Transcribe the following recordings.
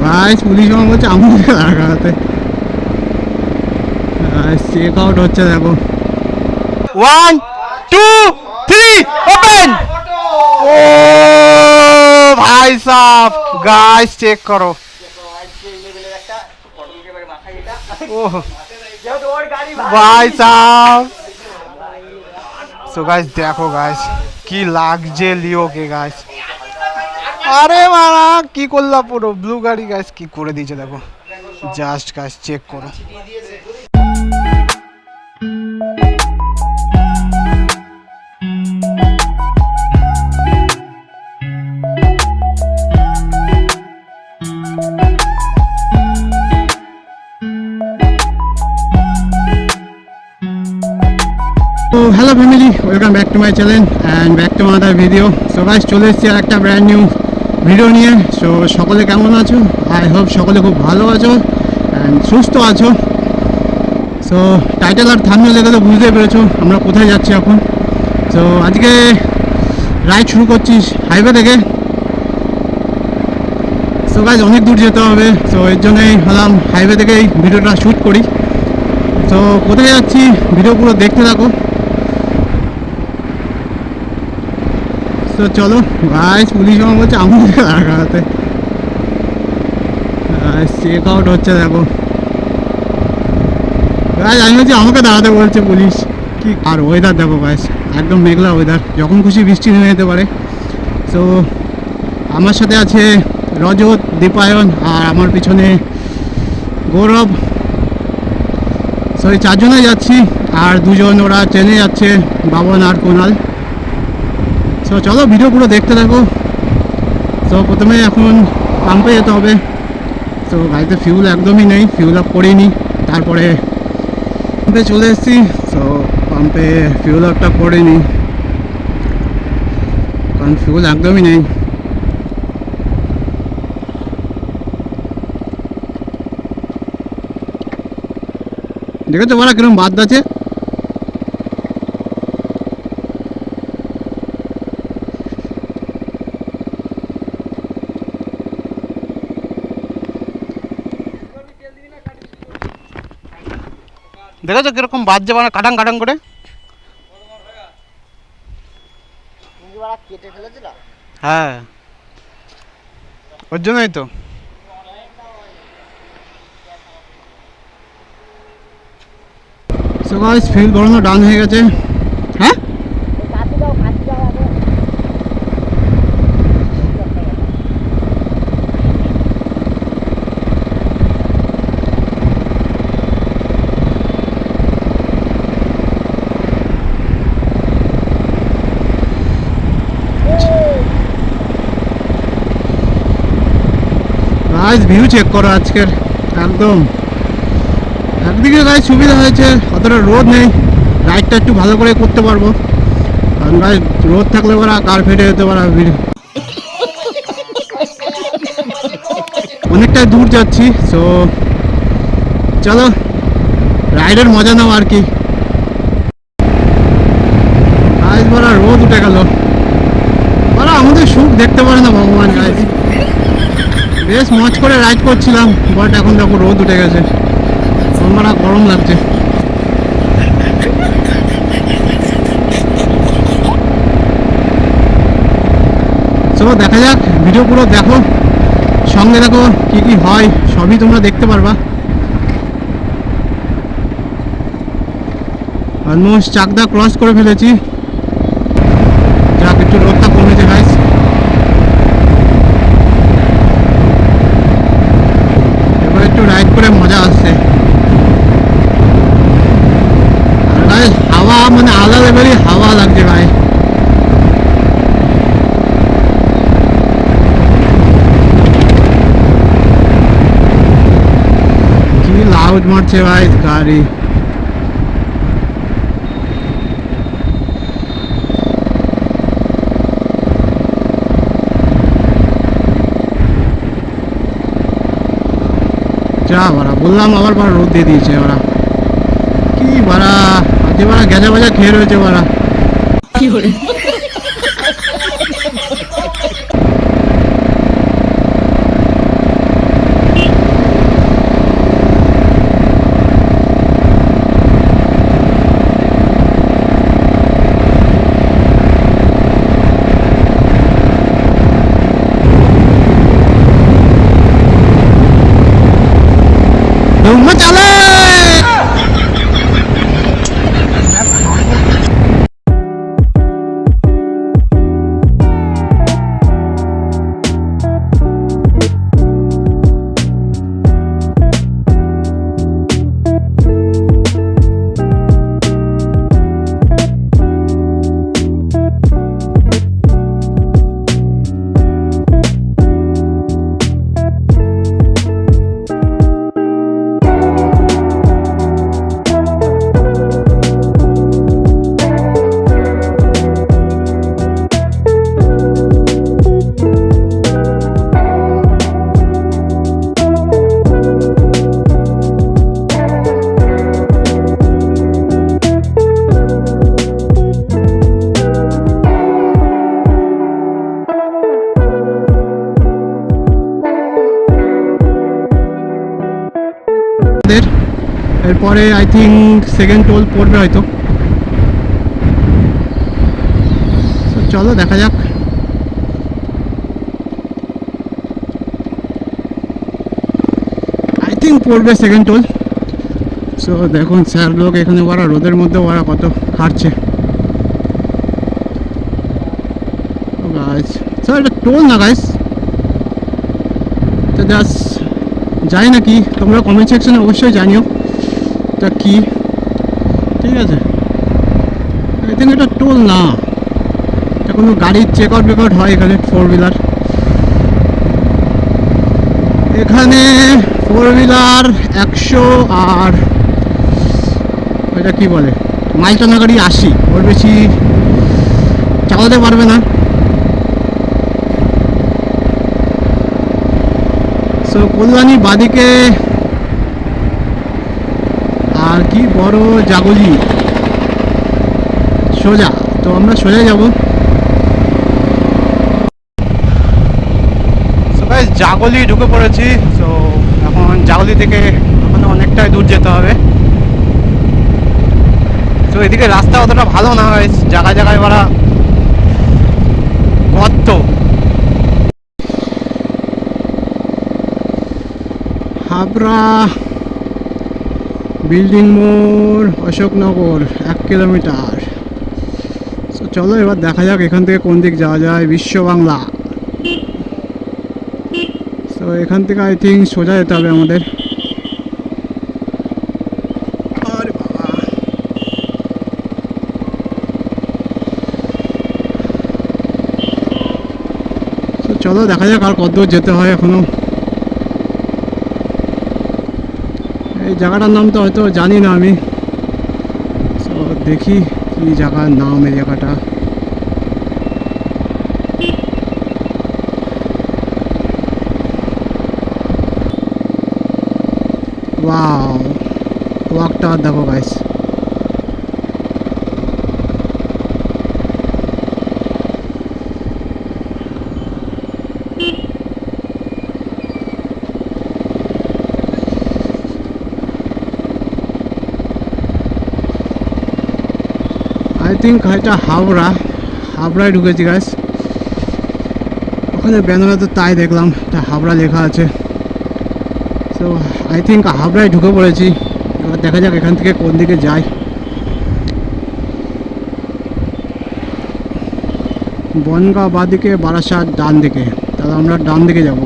Guys police আমার বলছে আমাদেরকে লাগাতে। চেক আউট হচ্ছে দেখো। 1 2 3 ওপেন। ও ভাই সাহেব গাইস চেক করো। ও ভাই সাহেব সো গাইস দেখো গাইস কি লাগছে লিওকে গাইস। আরে মারা কি করলাম পুরো ব্লু গাড়ি গাইস কি করে দিয়েছে দেখো। জাস্ট গাইস চেক করো। Hello family, welcome back to my channel and back to mother video. So guys চলে এসেছি আর একটা ব্র্যান্ড নিউ ভিডিও নিয়ে। সো সকলে কেমন আছো? আই হোপ সকলে খুব ভালো আছো অ্যান্ড সুস্থ আছো। সো টাইটেল আর থাম্বনেল দেখে তো বুঝতেই পেরেছো আমরা কোথায় যাচ্ছি এখন। সো আজকে রাইড শুরু করছি হাইওয়ে থেকে। সো গাইস অনেক দূর যেতে হবে, সো এর জন্যই হলাম হাইওয়ে থেকে এই ভিডিওটা শ্যুট করি। তো কোথায় যাচ্ছি ভিডিও পুরো দেখতে থাকো। তো চলো গাইস পুলিশ আমার বলছে আমাদেরকে লাগাতে। চেক আউট হচ্ছে দেখো। গাইস আমি বলছি আমাকে দাঁড়াতে বলছে পুলিশ কি। আর ওয়েদার দেখো গাইস একদম মেঘলা ওয়েদার, যখন খুশি বৃষ্টি নেমে যেতে পারে। সো আমার সাথে আছে রজত, দীপায়ন আর আমার পিছনে গৌরব। সো এই চারজনে যাচ্ছি আর দুজন ওরা ট্রেনে যাচ্ছে, বাবন আর কুনাল। সো চলো ভিডিও পুরো দেখতে থাকো। সো প্রথমে এখন পাম্পে যেতে হবে। সো গাড়িতে ফিউল একদমই নেই, ফিউল আপ করিনি। তারপরে পাম্পে চলে এসেছি। সো পাম্পে ফিউল আপটা করিনি কারণ ফিউল একদমই নেই। দেখেছো বলা কিরকম বাদ আছে। দেখেছো কিরকম বাজছে মানে কাটাং কাটাং করে। হ্যাঁ ওর জন্যই তো। সো গাইস ফিউল ভরানো ডান হয়ে গেছে। হ্যাঁ গাইস ভিউ চেক করো আজকের একদম। একদিকে গাইস সুবিধা হয়েছে অতটা রোদ নেই, রাইডটা একটু ভালো করে করতে পারবো। কারণ গাইস রোদ থাকলে ওরা কার ফেটে যেতে পারে। অনেকটাই দূর যাচ্ছি। সো চলো রাইডের মজা নাও আর কি। গাইস বড় রোদ উঠে গেল, ওরা আমাদের সুখ দেখতে পারে না ভগবান। গাইস বেশ মজ করে রাইড করছিলাম, বাট এখন দেখো রোদ উঠে গেছে, আমার গরম লাগছে। চলো দেখা যাক, ভিডিও পুরো দেখো, সঙ্গে দেখো কি কি হয় সবই তোমরা দেখতে পারবা। অলমোস্ট চাকদা ক্রস করে ফেলেছি, যাক একটু রোদটা কমেছে গাইস। এবার একটু রাইড করে মজা আসছে। আর গাইস হাওয়া মানে আলাদা লেভেলই হাওয়া লাগছে ভাই। কি লাউড মারছে ভাই গাড়ি। যা বাড়া বললাম আবার বাড়া রোদ দিয়ে দিয়েছে ওরা। কি বাড়া আজকে বাড়া গেজা বাজা খেয়ে রয়েছে বাড়া। কি করে ধুম চালে। এরপরে আই থিঙ্ক সেকেন্ড টোল পড়বে হয়তো। চলো দেখা যাক। আই থিঙ্ক পড়বে সেকেন্ড টোল। সো দেখুন স্যার লোক এখানে ওরা রোদের মধ্যে ওরা কত খাটছে। স্যার এটা টোল না গাইস, তো জাস্ট জানি না কি, তোমরা কমেন্ট সেকশনে অবশ্যই জানিও এটা কি। ঠিক আছে, আই থিঙ্ক এটা টোল না, এটা কোনো গাড়ির চেক আউট বেকআউট হয় এখানে। ফোর হুইলার, এখানে ফোর হুইলার 100 আর এটা কি বলে মাইল টানা গাড়ি 80, ওর বেশি চালাতে পারবে না। সো কল্যাণী বাদিকে আর কি বড় জাগলি সোজা, তো আমরা সোজা যাব। জাগলি ঢুকে পড়েছি। তো এখন জাগলি থেকে এখন অনেকটাই দূর যেতে হবে। তো এদিকে রাস্তা অতটা ভালো না, হয় জায়গায় জায়গায় ওরা গর্ত। হাবড়া বিল্ডিং মোড় অশোকনগর 1 কিলোমিটার। তো চলো এবার দেখা যাক এখান থেকে কোন দিক যাওয়া যায়। বিশ্ব বাংলা, তো এখান থেকে আই থিঙ্ক সোজা যেতে হবে আমাদের। আরে বাবা, তো চলো দেখা যাক আর কত দূর যেতে হয় এখনো। এই জায়গাটার নাম তো হয়তো জানি না আমি, তো দেখি কি জায়গার নাম এই জায়গাটা। ওয়াও, ওয়াকটা দেখো গাইস। আই থিঙ্ক এটা হাবড়ায় ঢুকেছি গাইস। ওখানে ব্যানারে তো তাই দেখলাম, এটা হাবড়া লেখা আছে। তো আই থিঙ্ক হাবড়ায় ঢুকে পড়েছি। এবার দেখা যাক এখান থেকে কোন দিকে যাই। বনগাঁ বাদিকে, বারাসাত ডান দিকে, তাহলে আমরা ডান দিকে যাব।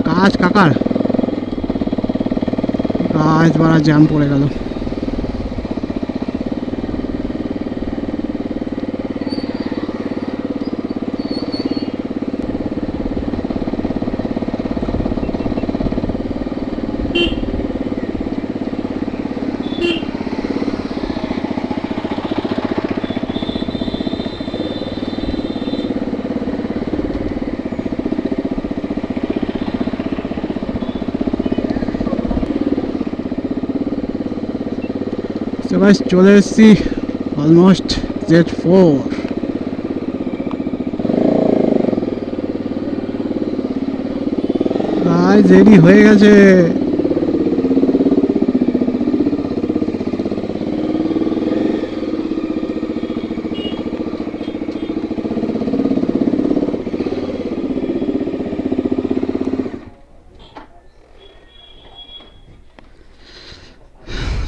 কাজ কাকার কাজ বাড়া জ্যাম পড়ে গেল। তো গাইস চলে এসেছি অলমোস্ট Z4। গাইস রেডি হয়ে গেছে।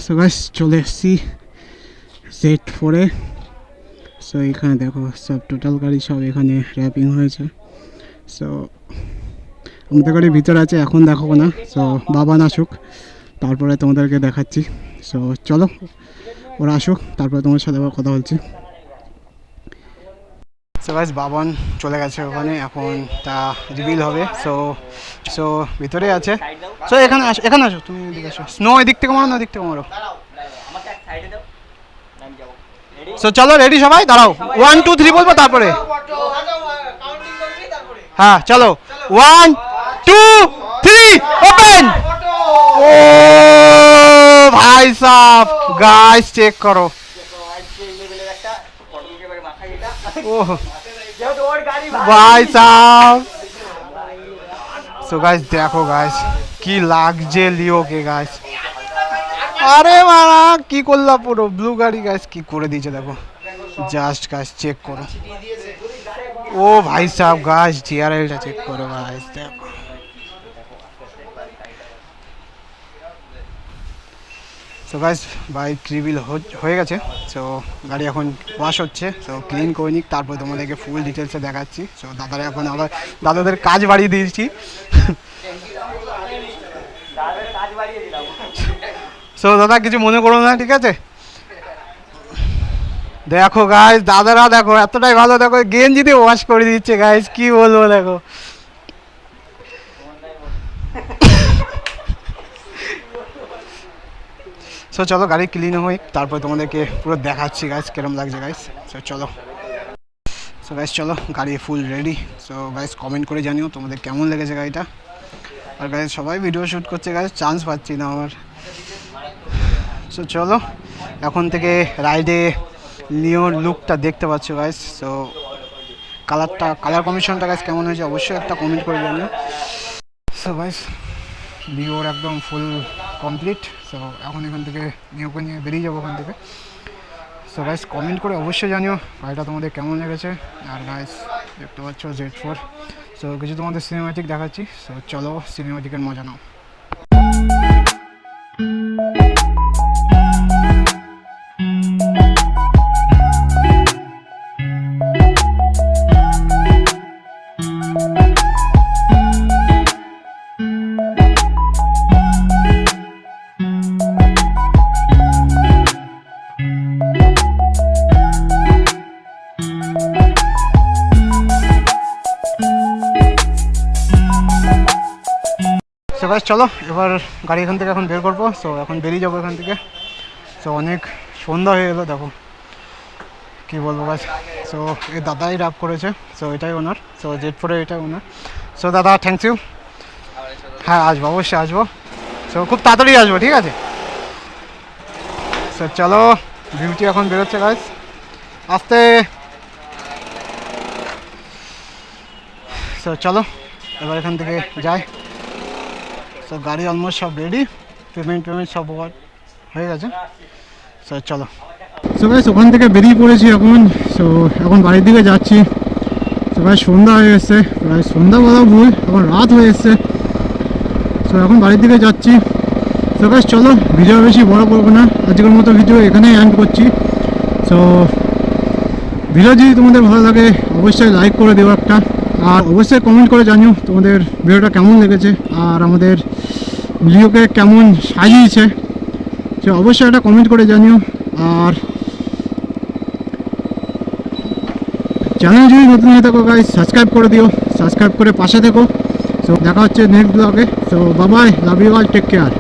সো গাইস চলে এসেছি Z4-এ। সো এখানে দেখো সব টোটাল গাড়ি সব এখানে র্যাপিং হয়েছে। সো আমাদের গাড়ির ভিতরে আছে, এখন দেখাবো না। সো বাবা আসুক তারপরে তোমাদেরকে দেখাচ্ছি। সো চলো ওরা আসুক তারপরে তোমার সাথে আবার কথা বলছি। সো গাইস বাবান চলে গেছে ওখানে, এখন তা রিভিল হবে। সো সো ভিতরে আছে। সো এখানে আসো, এখানে আসো, তুমি এদিকে আসো। স্নো এদিক থেকে মারো না এদিক থেকে মারো। সো চলো রেডি সবাই, দাঁড়াও 1 2 3 বলবো তারপরে। হ্যাঁ চলো 1 2 3 ওপেন। ও ভাই সাহ গাইস চেক করো। ও ভাই সাহ। সো গাইস দেখো গাইস কি লাগছে লিওকে গাইস। আরে মারা কি করলা, পুরো ব্লু গাড়ি গাইস কি করে দিয়েছে দেখো, জাস্ট গাইস চেক করো। ও ভাই সাহ গাইস জিআরএলটা চেক করো গাইস দেখো। সো গাইস বাইক রিভিল হয়ে গেছে। সো গাড়ি এখন ওয়াশ হচ্ছে। সো ক্লিন করে নিক তারপর তোমাদেরকে ফুল ডিটেলসে দেখাচ্ছি। সো দাদারা এখন আবার দাদাদের কাজ বাড়িয়ে দিয়েছি। সো দাদা কিছু মনে করো না, ঠিক আছে? দেখো গাইস দাদারা দেখো এতটাই ভালো, দেখো গেঞ্জিতে ওয়াশ করে দিচ্ছে গাইস, কি বলবো দেখো। সো চলো গাড়ি ক্লিন হই তারপর তোমাদেরকে পুরো দেখাচ্ছি গাইস কিরম লাগছে গাইস। সো চলো। সো গাইস চলো গাড়ি full ready. So guys comment করে জানিও তোমাদের কেমন লেগেছে গাড়িটা। আর গাইস সবাই ভিডিও শ্যুট করছে গাইস, চান্স পাচ্ছি না আমার। সো চলো এখন থেকে রাইডে লিওর লুকটা দেখতে পাচ্ছ গাইস। সো কালার কম্বিনেশনটা গাইস কেমন হয়েছে অবশ্যই একটা কমেন্ট করে জানিও। সো গাইস লিওর একদম ফুল কমপ্লিট। সো এখন এখান থেকে লিওকে নিয়ে বেরিয়ে যাবো ওখান থেকে। সো গাইস কমেন্ট করে অবশ্যই জানিও গাড়িটা তোমাদের কেমন লেগেছে। আর গাইস দেখতে পাচ্ছ Z4। সো কিছু তোমাদের সিনেমাটিক দেখাচ্ছি। সো চলো সিনেমাটিকের মজা নাও। সো গাইস চলো এবার গাড়ি এখান থেকে এখন বের করবো। সো এখন বেরিয়ে যাবো এখান থেকে। সো অনেক সন্ধ্যা হয়ে গেলো দেখো, কী বলবো গাইস। সো এই দাদাই র্যাপ করেছে। সো এটাই ওনার। সো Z4 এটাই ওনার। সো দাদা থ্যাংক ইউ। হ্যাঁ আসবো, অবশ্যই আসবো। সো খুব তাড়াতাড়ি আসবো, ঠিক আছে? সো চলো বিউটি এখন বেরোচ্ছে গাইস, আসতে। সো চলো এবার এখান থেকে যাই। সো গাড়ি অলমোস্ট সব রেডি, পেমেন্ট সব হয়ে গেছে। সো চলো। সো গাইস ওখান থেকে বেরিয়ে পড়েছি এখন। সো এখন বাড়ির দিকে যাচ্ছি। সো গাইস সন্ধ্যা হয়ে এসছে, প্রায় সন্ধ্যা বলা ভুল, এখন রাত হয়ে এসছে। সো এখন বাড়ির দিকে যাচ্ছি। সো গাইস চলো ভিডিও বেশি বড় করবো না, আজকের মতো ভিডিও এখানেই এন্ড করছি। সো ভিডিও যদি তোমাদের ভালো লাগে অবশ্যই লাইক করে দেবো একটা, আর অবশ্যই কমেন্ট করে জানিও তোমাদের ভিডিওটা কেমন লেগেছে আর আমাদের লিওকে কেমন সাজিয়েছে। সে অবশ্যই একটা কমেন্ট করে জানিও। আর চ্যানেল যদি নতুন হয়ে থাকো গাইস সাবস্ক্রাইব করে দিও, সাবস্ক্রাইব করে পাশে থেকো। সো দেখা হচ্ছে নেক্সট ব্লগে। So bye bye, love you all, take care.